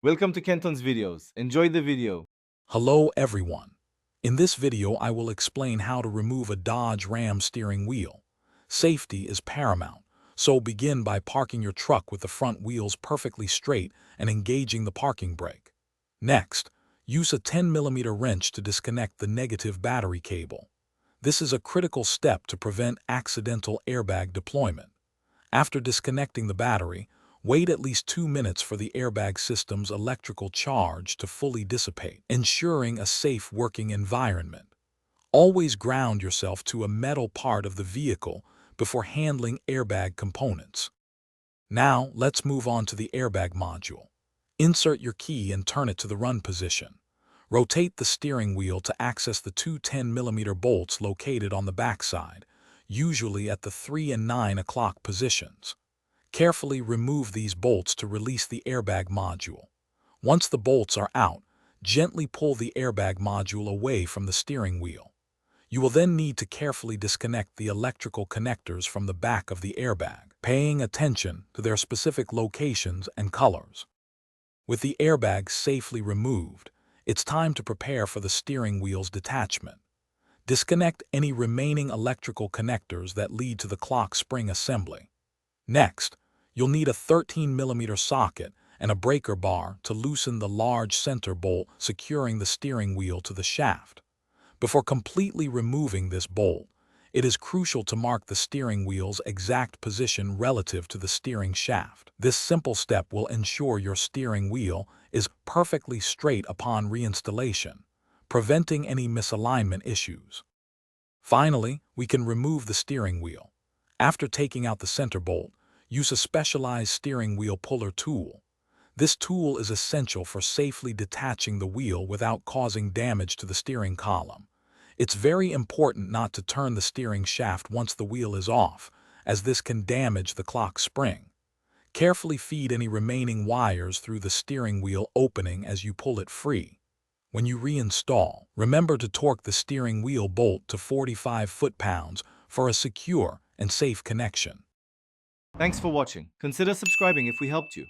Welcome to Kenton's videos. Enjoy the video. Hello everyone. In this video I will explain how to remove a Dodge Ram steering wheel. Safety is paramount, so begin by parking your truck with the front wheels perfectly straight and engaging the parking brake. Next, use a 10mm wrench to disconnect the negative battery cable. This is a critical step to prevent accidental airbag deployment. After disconnecting the battery, wait at least 2 minutes for the airbag system's electrical charge to fully dissipate, ensuring a safe working environment. Always ground yourself to a metal part of the vehicle before handling airbag components. Now, let's move on to the airbag module. Insert your key and turn it to the run position. Rotate the steering wheel to access the two 10mm bolts located on the backside, usually at the 3 and 9 o'clock positions. Carefully remove these bolts to release the airbag module. Once the bolts are out, gently pull the airbag module away from the steering wheel. You will then need to carefully disconnect the electrical connectors from the back of the airbag, paying attention to their specific locations and colors. With the airbag safely removed, it's time to prepare for the steering wheel's detachment. Disconnect any remaining electrical connectors that lead to the clock spring assembly. Next, you'll need a 13mm socket and a breaker bar to loosen the large center bolt securing the steering wheel to the shaft. Before completely removing this bolt, it is crucial to mark the steering wheel's exact position relative to the steering shaft. This simple step will ensure your steering wheel is perfectly straight upon reinstallation, preventing any misalignment issues. Finally, we can remove the steering wheel. After taking out the center bolt, use a specialized steering wheel puller tool. This tool is essential for safely detaching the wheel without causing damage to the steering column. It's very important not to turn the steering shaft once the wheel is off, as this can damage the clock spring. Carefully feed any remaining wires through the steering wheel opening as you pull it free. When you reinstall, remember to torque the steering wheel bolt to 45 foot-pounds for a secure and safe connection. Thanks for watching. Consider subscribing if we helped you.